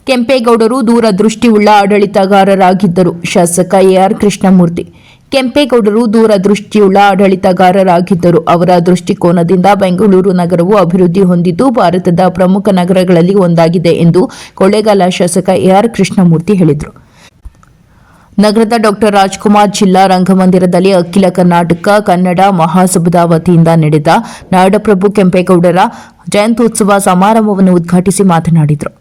ಕೆಂಪೇಗೌಡರು ದೂರದೃಷ್ಟಿಯುಳ್ಳ ಆಡಳಿತಗಾರರಾಗಿದ್ದರು. ಶಾಸಕ ಎಆರ್ ಕೃಷ್ಣಮೂರ್ತಿ. ಕೆಂಪೇಗೌಡರು ದೂರದೃಷ್ಟಿಯುಳ್ಳ ಆಡಳಿತಗಾರರಾಗಿದ್ದರು. ಅವರ ದೃಷ್ಟಿಕೋನದಿಂದ ಬೆಂಗಳೂರು ನಗರವು ಅಭಿವೃದ್ಧಿ ಹೊಂದಿದ್ದು ಭಾರತದ ಪ್ರಮುಖ ನಗರಗಳಲ್ಲಿ ಒಂದಾಗಿದೆ ಎಂದು ಕೊಳ್ಳೇಗಾಲ ಶಾಸಕ ಎಆರ್ ಕೃಷ್ಣಮೂರ್ತಿ ಹೇಳಿದರು. ನಗರದ ಡಾ ರಾಜ್ಕುಮಾರ್ ಜಿಲ್ಲಾ ರಂಗಮಂದಿರದಲ್ಲಿ ಅಖಿಲ ಕರ್ನಾಟಕ ಕನ್ನಡ ಮಹಾಸಭಾದ ವತಿಯಿಂದ ನಡೆದ ನಾಡಪ್ರಭು ಕೆಂಪೇಗೌಡರ ಜಯಂತ್ಯುತ್ಸವ ಸಮಾರಂಭವನ್ನು ಉದ್ಘಾಟಿಸಿ ಮಾತನಾಡಿದರು.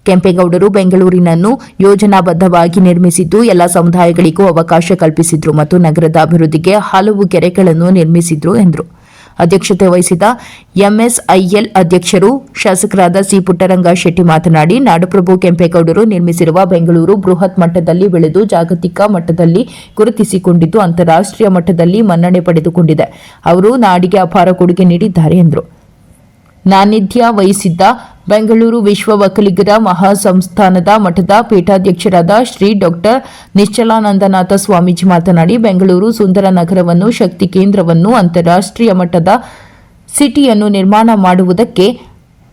ಕೆಂಪೇಗೌಡರು ಬೆಂಗಳೂರಿನನ್ನು ಯೋಜನಾಬದ್ಧವಾಗಿ ನಿರ್ಮಿಸಿದ್ದು ಎಲ್ಲ ಸಮುದಾಯಗಳಿಗೂ ಅವಕಾಶ ಕಲ್ಪಿಸಿದ್ರು ಮತ್ತು ನಗರದ ಅಭಿವೃದ್ಧಿಗೆ ಹಲವು ಕೆರೆಗಳನ್ನು ನಿರ್ಮಿಸಿದ್ರು ಎಂದರು. ಅಧ್ಯಕ್ಷತೆ ವಹಿಸಿದ ಎಂಎಸ್ಐಎಲ್ ಅಧ್ಯಕ್ಷರು ಶಾಸಕರಾದ ಸಿ ಪುಟ್ಟರಂಗ ಶೆಟ್ಟಿ ಮಾತನಾಡಿ, ನಾಡಪ್ರಭು ಕೆಂಪೇಗೌಡರು ನಿರ್ಮಿಸಿರುವ ಬೆಂಗಳೂರು ಬೃಹತ್ ಮಟ್ಟದಲ್ಲಿ ಬೆಳೆದು ಜಾಗತಿಕ ಮಟ್ಟದಲ್ಲಿ ಗುರುತಿಸಿಕೊಂಡಿದ್ದು ಅಂತಾರಾಷ್ಟ್ರೀಯ ಮಟ್ಟದಲ್ಲಿ ಮನ್ನಣೆ ಪಡೆದುಕೊಂಡಿದೆ. ಅವರು ನಾಡಿಗೆ ಅಪಾರ ಕೊಡುಗೆ ನೀಡಿದ್ದಾರೆ ಎಂದರು. ಸಾನ್ನಿಧ್ಯ ವಹಿಸಿದ್ದ ಬೆಂಗಳೂರು ವಿಶ್ವ ಒಕ್ಕಲಿಗರ ಮಹಾಸಂಸ್ಥಾನದ ಮಠದ ಪೀಠಾಧ್ಯಕ್ಷರಾದ ಶ್ರೀ ಡಾ ನಿಶ್ಚಲಾನಂದನಾಥ ಸ್ವಾಮೀಜಿ ಮಾತನಾಡಿ, ಬೆಂಗಳೂರು ಸುಂದರ ನಗರವನ್ನು, ಶಕ್ತಿ ಕೇಂದ್ರವನ್ನು, ಅಂತಾರಾಷ್ಟ್ರೀಯ ಮಟ್ಟದ ಸಿಟಿಯನ್ನು ನಿರ್ಮಾಣ ಮಾಡುವುದಕ್ಕೆ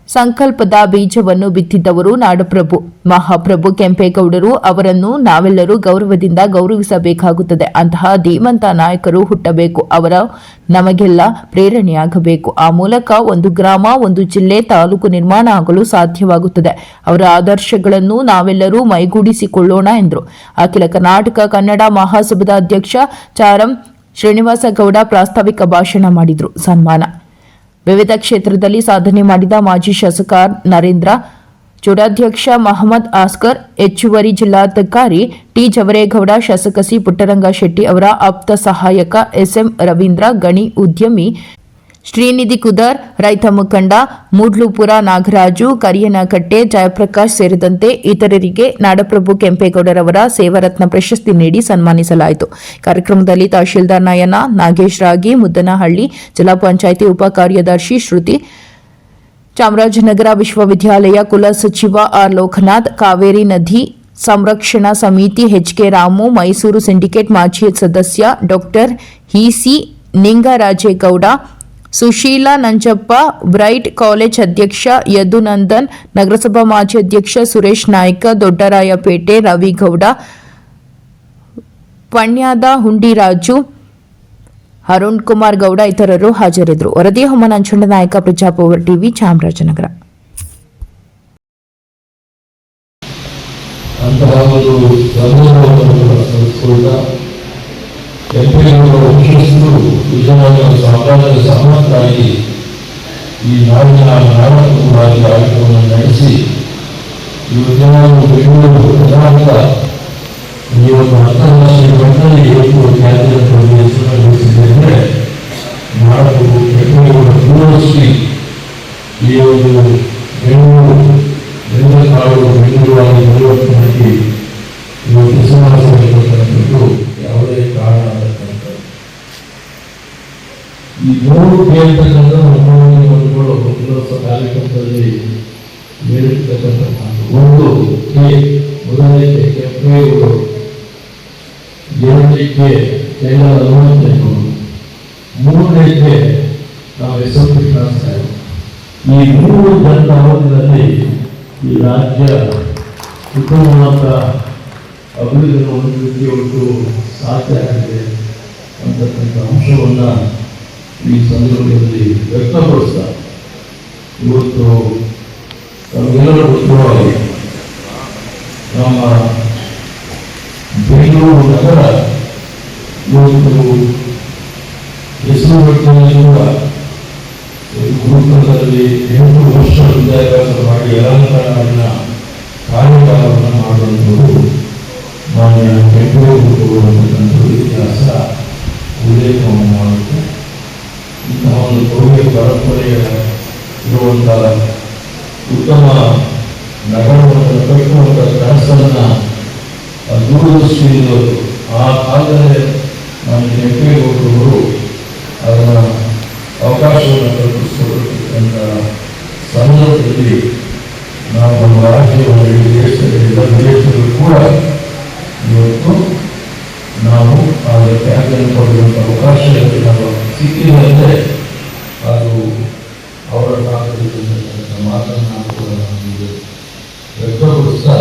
ಸಂಕಲ್ಪದ ಬೀಜವನ್ನು ಬಿತ್ತಿದ್ದವರು ನಾಡಪ್ರಭು ಮಹಾಪ್ರಭು ಕೆಂಪೇಗೌಡರು. ಅವರನ್ನು ನಾವೆಲ್ಲರೂ ಗೌರವದಿಂದ ಗೌರವಿಸಬೇಕಾಗುತ್ತದೆ. ಅಂತಹ ಧೀಮಂತ ನಾಯಕರು ಹುಟ್ಟಬೇಕು. ಅವರು ನಮಗೆಲ್ಲ ಪ್ರೇರಣೆಯಾಗಬೇಕು. ಆ ಮೂಲಕ ಒಂದು ಗ್ರಾಮ, ಒಂದು ಜಿಲ್ಲೆ, ತಾಲೂಕು ನಿರ್ಮಾಣ ಆಗಲು ಸಾಧ್ಯವಾಗುತ್ತದೆ. ಅವರ ಆದರ್ಶಗಳನ್ನು ನಾವೆಲ್ಲರೂ ಮೈಗೂಡಿಸಿಕೊಳ್ಳೋಣ ಎಂದರು. ಅಖಿಲ ಕರ್ನಾಟಕ ಕನ್ನಡ ಮಹಾಸಭಾದ ಅಧ್ಯಕ್ಷ ಚಾರಂ ಶ್ರೀನಿವಾಸ ಗೌಡ ಪ್ರಾಸ್ತಾವಿಕ ಭಾಷಣ ಮಾಡಿದರು. ಸನ್ಮಾನ ವಿವಿಧ ಕ್ಷೇತ್ರದಲ್ಲಿ ಸಾಧನೆ ಮಾಡಿದ ಮಾಜಿ ಶಾಸಕ ನರೇಂದ್ರ, ಚುಡಾಧ್ಯಕ್ಷ ಮಹಮ್ಮದ್ ಆಸ್ಕರ್, ಹೆಚ್ಚುವರಿ ಜಿಲ್ಲಾಧಿಕಾರಿ ಟಿ ಜವರೇಗೌಡ, ಶಾಸಕ ಸಿ ಪುಟ್ಟರಂಗ ಶೆಟ್ಟಿ ಅವರ ಆಪ್ತ ಸಹಾಯಕ ಎಸ್ಎಂ ರವೀಂದ್ರ, ಗಣಿ ಉದ್ಯಮಿ ಶ್ರೀನಿಧಿ ಕುದರ್, ರೈತ ಮುಖಂಡ ಮೂಡ್ಲುಪುರ ನಾಗರಾಜು, ಕರಿಯನಕಟ್ಟೆ ಜಯಪ್ರಕಾಶ್ ಸೇರಿದಂತೆ ಇತರರಿಗೆ ನಾಡಪ್ರಭು ಕೆಂಪೇಗೌಡರವರ ಸೇವಾರತ್ನ ಪ್ರಶಸ್ತಿ ನೀಡಿ ಸನ್ಮಾನಿಸಲಾಯಿತು. ಕಾರ್ಯಕ್ರಮದಲ್ಲಿ ತಹಶೀಲ್ದಾರ್ ನಯನ, ನಾಗೇಶ್ ರಾಗಿ, ಮುದ್ದನಹಳ್ಳಿ, ಜಿಲ್ಲಾ ಪಂಚಾಯಿತಿ ಉಪ ಕಾರ್ಯದರ್ಶಿ ಶ್ರುತಿ, ಚಾಮರಾಜನಗರ ವಿಶ್ವವಿದ್ಯಾಲಯ ಕುಲಸಚಿವ ಆರ್ ಲೋಕನಾಥ್, ಕಾವೇರಿ ನದಿ ಸಂರಕ್ಷಣಾ ಸಮಿತಿ ಎಚ್ಕೆ ರಾಮು, ಮೈಸೂರು ಸಿಂಡಿಕೇಟ್ ಮಾಜಿ ಸದಸ್ಯ ಡಾ E C Ningarajegowda, Sushila Nanjappa, Bright College ಅಧ್ಯಕ್ಷ ಯದುನಂದನ್, ನಗರಸಭಾ ಮಾಜಿ ಅಧ್ಯಕ್ಷ ಸುರೇಶ್ ನಾಯ್ಕ, ದೊಡ್ಡರಾಯಪೇಟೆ ರವಿಗೌಡ, ಪಣ್ಯಾದ ಹುಂಡಿರಾಜು, ಅರುಣ್ ಕುಮಾರ್ ಗೌಡ ಇತರರು ಹಾಜರಿದ್ದರು. ವರದಿ ಹೊಮ್ಮ ನಂಜುಂಡ ನಾಯಕ, ಪ್ರಜಾಪವರ್ ಟಿವಿ, ಚಾಮರಾಜನಗರ. ಕೆಂಪೇಗೌಡರ ವಂಶಸ್ಥರು ನಿಜವಾದ ಸಮಾಜದ ಸಮರ್ಥರಾಗಿ ಈ ನಾಡಿನ ನಾಡಪ್ರಭುವಾಗಿ ಆಡಳಿತವನ್ನು ನಡೆಸಿ ಇವತ್ತು ಬೆಂಗಳೂರು ಕರ್ನಾಟಕ ಈ ಒಂದು ಅಂತಾರಾಷ್ಟ್ರೀಯ ಮಟ್ಟದಲ್ಲಿ ಎಷ್ಟು ಖ್ಯಾತಿಯನ್ನು ಹೆಸರುಗಳಿಸಿದೆ. ನಾಡಪ್ರಭು ಕೆಂಪೇಗೌಡರ ದೂರದೃಷ್ಟಿ ಈ ಒಂದು ಬೆಂಗಳೂರು ಬೆಂಗಳೂರಾಗಿ ಪರಿವರ್ತನೆ ಮಾಡಿ ಇವತ್ತು ಸಮಾಜವಾಗಿರ್ತಕ್ಕಂಥದ್ದು ಯಾವುದೇ ಕಾರಣ ಆಗತಕ್ಕಂಥದ್ದು. ಈ ಮೂರು ಕೇಳ್ತಕ್ಕಂಥ ಒಂದುಗಳು ಕಾರ್ಯಕ್ರಮದಲ್ಲಿ ನೀಡಿರ್ತಕ್ಕಂಥ ಒಂದು ಕೆ, ಮೊದಲನೇ ಕೆಂಪೇಗೌಡರು, ಎರಡನೇ ಕೈಲಾದ ಹನುಮಂತೇಗೌಡರು, ಮೂರನೇ ನಾವು ಹೆಸರು ಕೃಷ್ಣ. ಈ ಮೂರು ಜನರ ಅವಧಿಯಲ್ಲಿ ಈ ರಾಜ್ಯ ಉತ್ತಮವಾದ ಅಭಿವೃದ್ಧಿಯನ್ನು ಹೊಂದಲಿಕ್ಕೆ ಸಾಧ್ಯ ಆಗಿದೆ ಅಂತಕ್ಕಂಥ ಅಂಶವನ್ನು ಈ ಸಂದರ್ಭದಲ್ಲಿ ವ್ಯಕ್ತಪಡಿಸ್ತಾರೆ. ಇವತ್ತು ನಮಗೆಲ್ಲರೂ ಗೊತ್ತುವಾಗಿ ನಮ್ಮ ಬೆಂಗಳೂರು ನಗರ ಇವತ್ತು ಹೆಸರು ವ್ಯಕ್ತಿಯಲ್ಲಿರುವ ಗುರುಕುಲದಲ್ಲಿ 8 ವರ್ಷ ವಿದ್ಯಾಭ್ಯಾಸ ಮಾಡಿ ಅಲಂಕರಣ ಕಾರ್ಯಕಾಲವನ್ನು ಮಾಡುವಂಥದ್ದು ಮಾನ್ಯ ಕೆಂಪೇಗೌಡರು ಅಂತಕ್ಕಂಥದ್ದು ಇತಿಹಾಸ ಉಲ್ಲೇಖವನ್ನು ಮಾಡುತ್ತೆ. ಇಂತಹ ಒಂದು ಕೊಡುಗೆ ಪರಂಪರೆಯ ಇರುವಂಥ ಉತ್ತಮ ನಗರವನ್ನು ಕಟ್ಟುವಂಥ ಕನಸನ್ನು ದೂರದೃಷ್ಟಿಯಿಂದ ಆ ಕಾಲದಲ್ಲಿ ಮಾನ್ಯ ಕೆಂಪೇಗೌಡರು ಅದರ ಅವಕಾಶವನ್ನು ಕಲ್ಪಿಸಿಕೊಟ್ಟಿರ್ತಕ್ಕಂಥ ಸಂದರ್ಭದಲ್ಲಿ ನಾವು ನಮ್ಮ ರಾಜ್ಯವನ್ನು ದೇಶದಲ್ಲಿ ಕೂಡ ಇವತ್ತು ನಾವು ಅದರ ತ್ಯಾಗವನ್ನು ಕೊಡುವಂಥ ಅವಕಾಶ ನಾವು ಸಿಕ್ಕಿದಂತೆ ಅದು ಅವರ ಮಾತನ್ನು ಕೂಡ ನಮಗೆ ವ್ಯಕ್ತಪಡಿಸ್ತಾ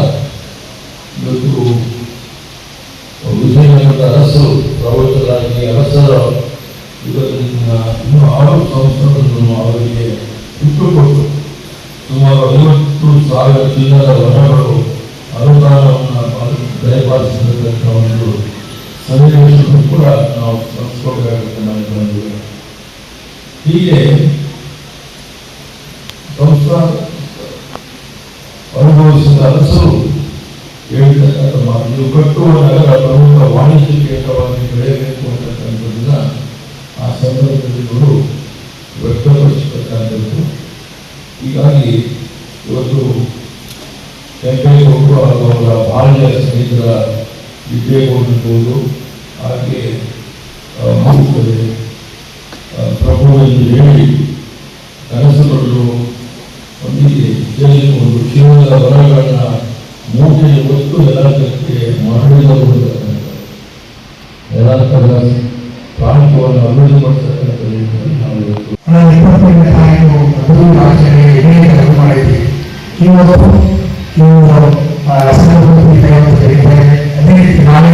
ಅರಸರು ಪ್ರವಚರಾಗಿ ಅರಸರ ಇನ್ನು 6 ಸಂಸ್ಥೆಗಳನ್ನು ಅವರಿಗೆ ಬಿಟ್ಟುಕೊಟ್ಟು ಸುಮಾರು 50,000 ಚಿಲ್ಲರ ವರ್ಷಗಳು ಅನುದಾನವನ್ನು ದಯಪಾಲಿಸಿದಂಥ ಒಂದು ಸನ್ನಿವೇಶವನ್ನು ಕೂಡ ನಾವು ಸ್ಮರಿಸಬೇಕಾಗುತ್ತೆ. ಬಂದಿದೆ ಹೀಗೆ ಸಂಸ್ಥಾನ ಅನುಭವಿಸಿದ ಅರಸರು ಹೇಳಿರ್ತಕ್ಕಂಥ ಮಾತು, ನೀವು ಕಟ್ಟುವ ನಗರ ಪ್ರಮುಖ ವಾಣಿಜ್ಯ ಕೇಂದ್ರವಾಗಿ ಬೆಳೆಯಬೇಕು ಅಂತಕ್ಕಂಥದ್ದನ್ನ ಆ ಸಂದರ್ಭದಲ್ಲಿ ಇವರು ವ್ಯಕ್ತಪಡಿಸತಕ್ಕಂಥದ್ದು. ಹೀಗಾಗಿ ಇವತ್ತು ಕೆಂಪೇಗೌಡರು ಹಾಗೂ ಅವರ ಬಾಲ್ಯ ಸ್ನೇಹಿತರ ವಿಜಯಗೌಡರಿರ್ಬೋದು, ಹಾಗೆ ಪ್ರಭು ಎಂದು ಹೇಳಿ ಕನಸುಗಳು ಒಂದಿಗೆ ಸೇರಿಸಿಕೊಂಡು ಶಿವದ ವರಗಳನ್ನ ಮೂಟೆಗೆ ಒತ್ತು ಯಥಾರ್ಥಕ್ಕೆ ಮರಳಿದವರು ಯಥಾರ್ಥದ ಪ್ರಾಂತ್ಯವನ್ನು ಅಭಿವೃದ್ಧಿಪಡಿಸತಕ್ಕಂಥ ರೀತಿಯಲ್ಲಿ ನಾವು ಇವತ್ತು 25ನೇ ತಾರೀಕು ಆಚರಣೆ ಮಾಡಿದ್ವಿ. ಇವರು ಅದೇ ರೀತಿ ನಾಳೆ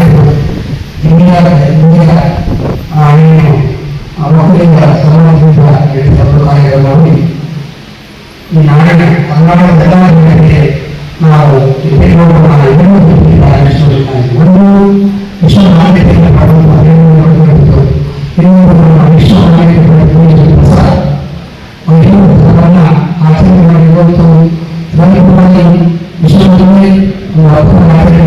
ಇಂಡಿಯಾ ಮಕ್ಕಳಿಂದ ಸಂಬಂಧಿಸಿದ ನೋಡಿ ಈ ನಾಡಿನ ಕನ್ನಡ ಬೆಳವಣಿಗೆಗೆ ನಾವು ಒಂದು ವಿಶ್ವ ಮಾನ್ಯತೆಯನ್ನು ಪಡೆದು ಇನ್ನೊಂದು ವಿಶ್ವ ಮಾನ್ಯತೆ ಆಚರಣೆ ಮಾಡಿ ಇವತ್ತು ಪ್ರಮುಖವಾಗಿ ವಿಶ್ವದಲ್ಲಿ ಆಚರಣೆ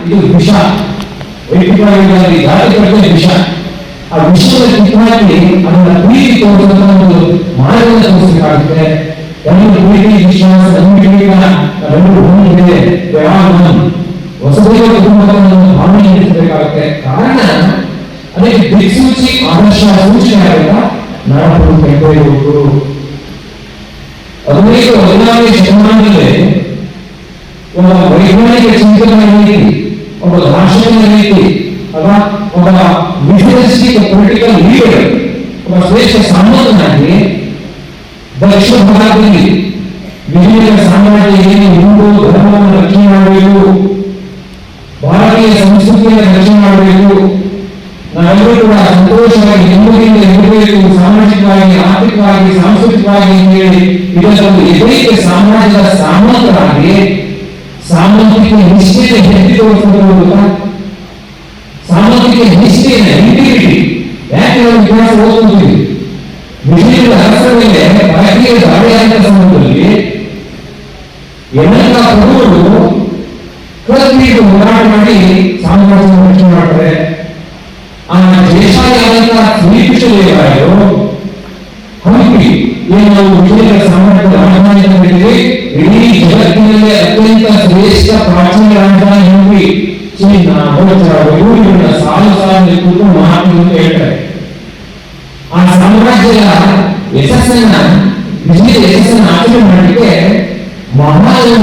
ಇದು ವಿಷ, ವೈಯಕ್ತಿಕವಾಗಿ ಜಾತಿ ಕಟ್ಟಿದ ವಿಷ. ಆ ವಿಷಯದ ಕಿತ್ತಾಗಿ ಅದನ್ನ ಪ್ರೀತಿ ತೋರಿಸುವಂತ ಒಂದು ಮಾರ್ಗವನ್ನು ತೋರಿಸಬೇಕಾಗುತ್ತೆ. ಎಲ್ಲರೂ ಪ್ರೀತಿ ವಿಶ್ವಾಸ ಎಲ್ಲರೂ ಹೊಂದಿದೆ. ಹೊಸದೇವ ಕುಟುಂಬದ ಒಂದು ಭಾವನೆ ನಡೆಸಬೇಕಾಗುತ್ತೆ. ಕಾರಣ ಅದಕ್ಕೆ ದಿಕ್ಸೂಚಿ ಆದರ್ಶ ಸೂಚನೆಯಾಗ ನಾಡಪ್ರಭು ಕೆಂಪೇಗೌಡರು 15ನೇ ಶತಮಾನದಲ್ಲಿ ಒಬ್ಬ ವೈಜ್ಞಾನಿಕ ಚಿಂತನೆಯ ರೀತಿ, ಒಬ್ಬ ದಾರ್ಶನಿಕ ರೀತಿ, ಅಥವಾ ಒಬ್ಬ ಮಿಷನರಿಸ್ಟಿಕ್ ಪೊಲಿಟಿಕಲ್ ಲೀಡರ್, ಒಬ್ಬ ಶ್ರೇಷ್ಠ ಸಾಮಂತನಾಗಿ ದಕ್ಷಿಣ ಭಾರತದಲ್ಲಿ ವಿಜಯನಗರ ಸಾಮ್ರಾಜ್ಯ ಏನು ಹಿಂದೂ ಧರ್ಮವನ್ನು ರಕ್ಷಣೆ ಮಾಡಬೇಕು, ಭಾರತೀಯ ಸಂಸ್ಕೃತಿಯನ್ನು ರಕ್ಷಣೆ ಮಾಡಬೇಕು, ನಾವೆಲ್ಲರೂ ಕೂಡ ಸಂತೋಷವಾಗಿ ನೆಮ್ಮದಿಯಿಂದ ಇರಬೇಕು, ಸಾಮಾಜಿಕವಾಗಿ ಆರ್ಥಿಕವಾಗಿ ಸಾಂಸ್ಕೃತಿಕವಾಗಿ ಹೇಳಿ ಇದನ್ನು ಏಕೈಕ ಸಾಮ್ರಾಜ್ಯದ ಸಾಮಂತರಾಗಿ ಸಾಮಾಜಿಕ ನಿಷ್ಠೆಯನ್ನು ಎತ್ತಿ ತೋರಿಸುವುದು. ಸಾಮಾಜಿಕ ನಿಷ್ಠೆಯನ್ನು ಇಂಟಿಗ್ರಿಟಿ, ಯಾಕೆ ನಾವು ಇತಿಹಾಸ ಓದುತ್ತೀವಿ, ವಿಜಯದ ಅರಸರ ಮೇಲೆ ಭಾರತೀಯ ದಾಳಿಯಾದ ಸಂದರ್ಭದಲ್ಲಿ ಎಲ್ಲ ಪ್ರಭುಗಳು ಕಲ್ಪಿಟ್ಟು ಹೋರಾಟ ಮಾಡಿ ಸಾಮ್ರಾಜ್ಯವನ್ನು ರಕ್ಷಣೆ ಮಾಡ್ತಾರೆ. ಆ ದೇಶಾಯಾದಂತಹ ಶ್ರೀಕೃಷ್ಣದೇವರಾಯರು ಹಂಪಿ ಏನು ನಾವು ವಿಜಯನಗರ ಸಾಮ್ರಾಜ್ಯದ ರಾಜಧಾನಿ ಅಂತಿದ್ದೀವಿ, ಇಡೀ ಜಗತ್ತಿನಲ್ಲೇ ಅತ್ಯಂತ ಶ್ರೇಷ್ಠ ಪ್ರಾಚೀನ ರಾಜಧಾನಿ ಹಂಪಿ, ಚೀನಾ ಊರುಗಳ ಸಾಲು ಸಾಲು ಕೂತು ಮಾತು ಅಂತ ಹೇಳ್ತಾರೆ. ಆ ಸಾಮ್ರಾಜ್ಯದ ಯಶಸ್ಸನ್ನ ವಿಜಯದ ಯಶಸ್ಸನ್ನು ಆಚರಣೆ ಮಾಡಲಿಕ್ಕೆ ಮಹಾ